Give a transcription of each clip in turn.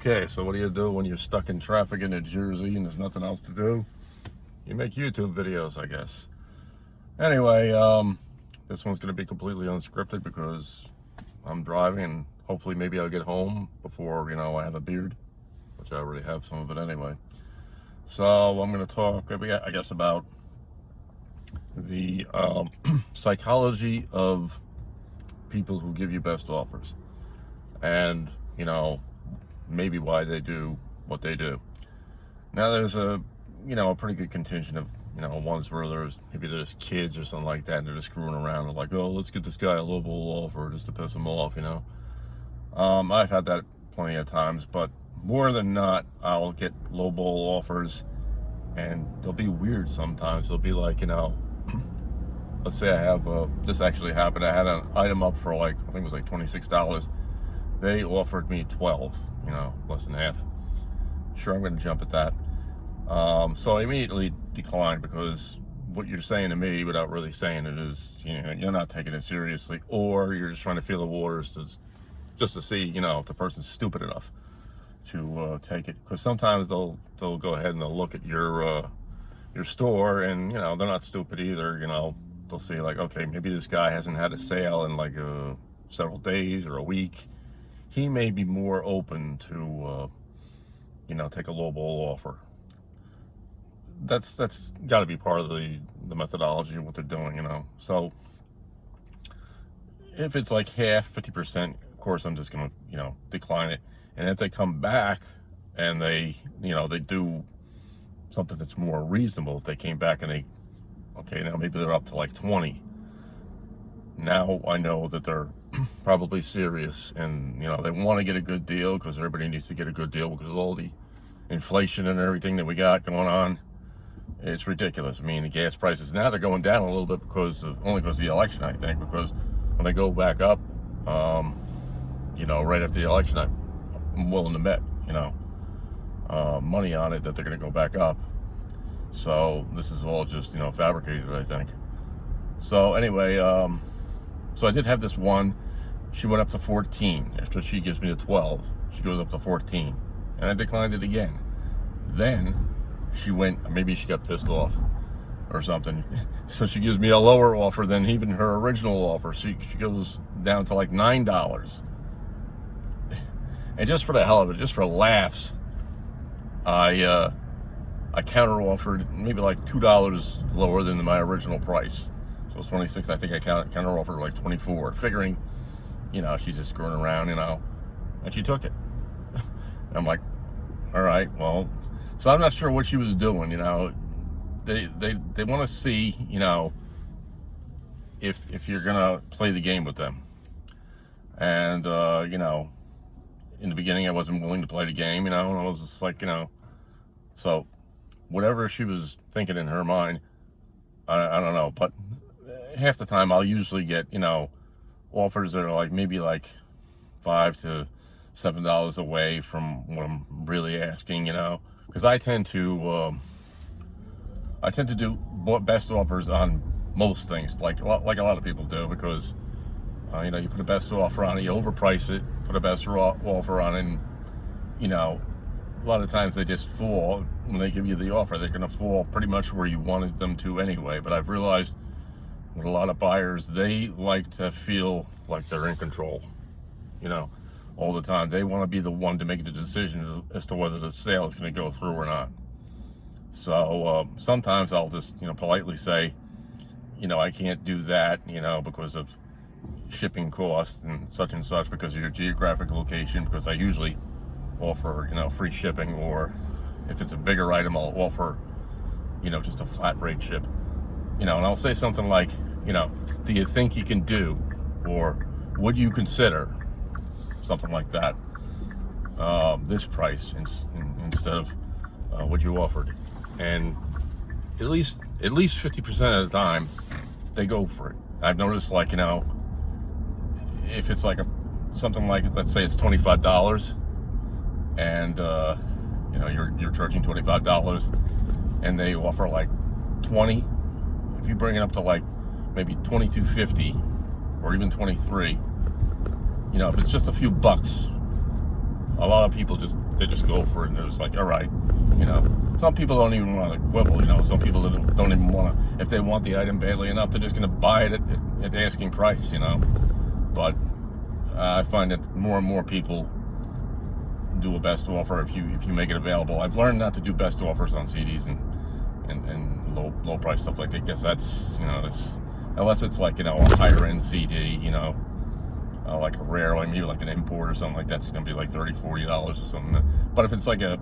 Okay, so what do you do when you're stuck in traffic in New Jersey and there's nothing else to do? You make YouTube videos, I guess. Anyway, this one's going to be completely unscripted because I'm driving and hopefully maybe I'll get home before, I have a beard, which I already have some of it anyway. So I'm going to talk, I guess, about the psychology of people who give you best offers and, maybe why they do what they do. Now there's a pretty good contingent of, ones where there's kids or something like that and they're just screwing around and like, oh, let's get this guy a lowball offer just to piss him off, I've had that plenty of times, but more than not, I'll get lowball offers and they'll be weird sometimes. They'll be like, let's say I have, this actually happened. I had an item up for I think it was like $26. They offered me 12, less than half. Sure, I'm going to jump at that. So I immediately declined because what you're saying to me without really saying it is, you're not taking it seriously, or you're just trying to feel the waters just to see, if the person's stupid enough to take it. Because sometimes they'll go ahead and they'll look at your store and, they're not stupid either. They'll see like, okay, maybe this guy hasn't had a sale in like several days or a week. He may be more open to, take a lowball offer. That's got to be part of the methodology of what they're doing, So if it's like half, 50%, of course, I'm just going to, decline it. And if they come back and they do something that's more reasonable, if they came back and okay, now maybe they're up to like 20. Now I know that they're probably serious and, they want to get a good deal because everybody needs to get a good deal because of all the inflation and everything that we got going on. It's ridiculous. I mean, the gas prices now they're going down a little bit only because of the election, I think, because when they go back up, right after the election, I'm willing to bet, money on it that they're going to go back up. So this is all just, fabricated, I think. So anyway, so I did have this one. She went up to 14. After she gives me the 12, she goes up to 14. And I declined it again. Then she went, maybe she got pissed off or something. So she gives me a lower offer than even her original offer. She goes down to like $9. And just for the hell of it, just for laughs, I counter offered maybe like $2 lower than my original price. So it's 26. I think I counter offered like 24, figuring, she's just screwing around, and she took it. And I'm like, all right, well, so I'm not sure what she was doing, They want to see, if you're gonna play the game with them. And in the beginning I wasn't willing to play the game, and I was just like, so whatever she was thinking in her mind, I don't know, but half the time I'll usually get, offers that are like maybe like $5 to $7 away from what I'm really asking, because I tend to do best offers on most things, like a lot of people do, because you put a best offer on it, you overprice it, put a best offer on it, and a lot of times they just fall. When they give you the offer, they're going to fall pretty much where you wanted them to anyway. But I've realized with a lot of buyers, they like to feel like they're in control, all the time. They want to be the one to make the decision as to whether the sale is going to go through or not. So sometimes I'll just, politely say, I can't do that, because of shipping costs and such, because of your geographic location, because I usually offer, free shipping, or if it's a bigger item, I'll offer, just a flat rate ship, and I'll say something like, do you think you can do, or would you consider something like that, this price instead of what you offered? And at least 50% of the time they go for it. I've noticed, like, if it's like something like, let's say it's $25, and you're charging $25, and they offer like 20. If you bring it up to like maybe $22.50 or even $23, if it's just a few bucks, a lot of people they just go for it, and they're just like, all right, you know. Some people don't even want to quibble, you know. Some people don't even want to, if they want the item badly enough, they're just going to buy it at asking price, you know. But I find that more and more people do a best offer if you make it available. I've learned not to do best offers on CDs and low price stuff like that. I guess that's, you know, that's, unless it's like, you know, a higher end CD, you know, like a rare, like maybe like an import or something like that, it's gonna be like $30-40 or something. But if it's like a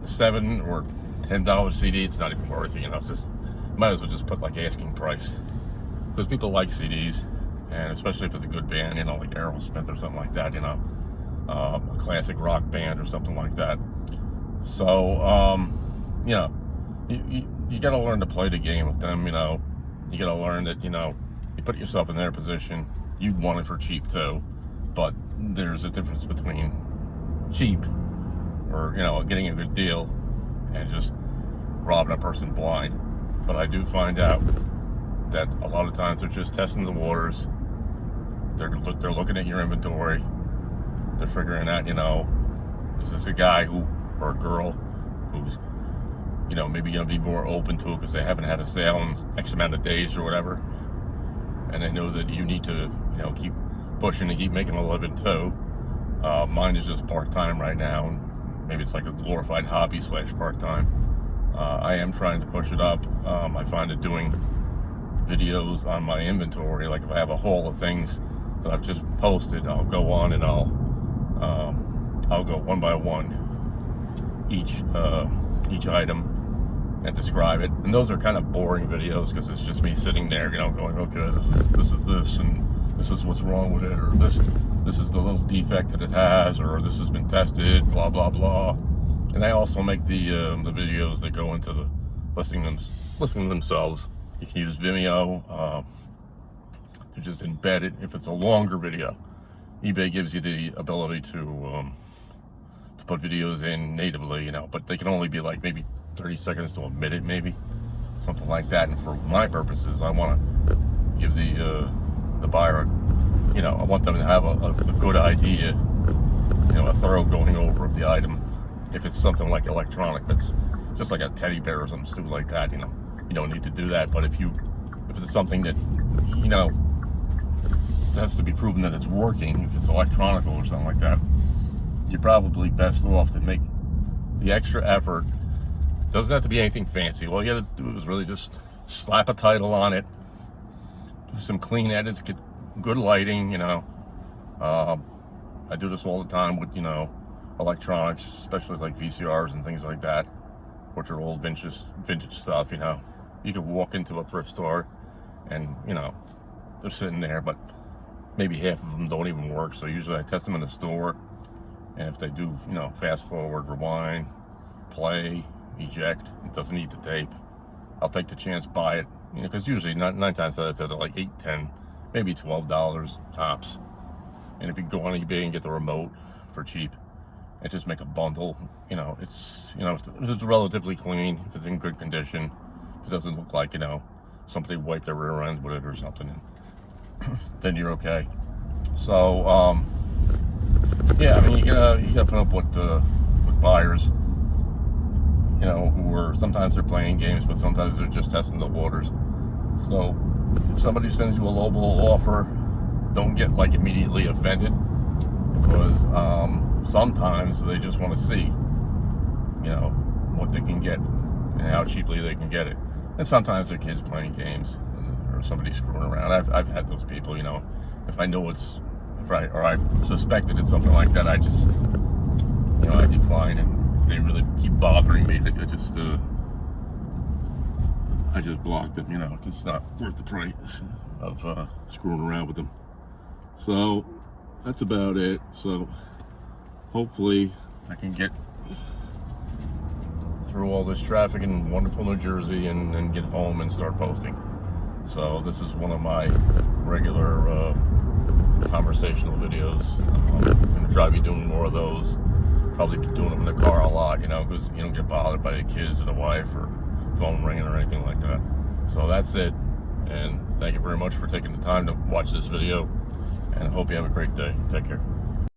$7 or $10 CD, it's not even worth it, you know. It's just, might as well just put like asking price, because people like CDs, and especially if it's a good band, you know, like Aerosmith or something like that, you know, a classic rock band or something like that. So you know, you got to learn to play the game with them, you know. You got to learn that, you know, you put yourself in their position, you'd want it for cheap too, but there's a difference between cheap, or, you know, getting a good deal, and just robbing a person blind. But I do find out that a lot of times they're just testing the waters. They're looking at your inventory. They're figuring out, you know, is this a guy or a girl who's, you know, maybe going to be more open to it because they haven't had a sale in X amount of days or whatever, and they know that you need to, you know, keep pushing and keep making a living too. Mine is just part-time right now, and maybe it's like a glorified hobby / part-time. I am trying to push it up. I find that doing videos on my inventory, like if I have a haul of things that I've just posted, I'll go on and I'll go one by one each item and describe it. And those are kind of boring videos because it's just me sitting there, you know, going, okay, this is this, and this is what's wrong with it, or this is the little defect that it has, or this has been tested, blah blah blah. And I also make the videos that go into the listing themselves. You can use Vimeo to just embed it if it's a longer video. eBay gives you the ability to put videos in natively, you know, but they can only be like maybe 30 seconds to a minute, maybe something like that. And for my purposes, I want to give the buyer, you know, I want them to have a good idea, you know, a thorough going over of the item. If it's something like electronic, that's just like a teddy bear or something stupid like that, you know, you don't need to do that. But if it's something that, you know, has to be proven that it's working, if it's electronic or something like that, you're probably best off to make the extra effort. Doesn't have to be anything fancy. All you gotta do is really just slap a title on it, do some clean edits, get good lighting, you know. I do this all the time with, you know, electronics, especially like VCRs and things like that, which are old vintage stuff, you know. You could walk into a thrift store and, you know, they're sitting there, but maybe half of them don't even work. So usually I test them in the store, and if they do, you know, fast forward, rewind, play, eject, it doesn't need the tape, I'll take the chance, buy it, you know, because usually 9 times out of 10 they're like $8, $10, maybe $12 tops. And if you go on eBay and get the remote for cheap and just make a bundle, you know, it's, you know, if it's relatively clean, if it's in good condition, if it doesn't look like, you know, somebody wiped their rear end with it or something, then you're okay. So yeah, I mean, you gotta put up with buyers, you know, who are, sometimes they're playing games, but sometimes they're just testing the waters. So if somebody sends you a lowball offer, don't get like immediately offended, because sometimes they just want to see, you know, what they can get and how cheaply they can get it. And sometimes they're kids playing games, or somebody screwing around. I've had those people, you know. If I know it's, or I suspected it's something like that, I just, you know, I decline. And if they really keep bothering me, I just block them, you know. It's not worth the price of screwing around with them. So that's about it. So hopefully I can get through all this traffic in wonderful New Jersey and get home and start posting. So this is one of my regular conversational videos. I'm going to try to be doing more of those. Probably be doing them in the car a lot, you know, because you don't get bothered by the kids or the wife or phone ringing or anything like that. So that's it. And thank you very much for taking the time to watch this video. And I hope you have a great day. Take care.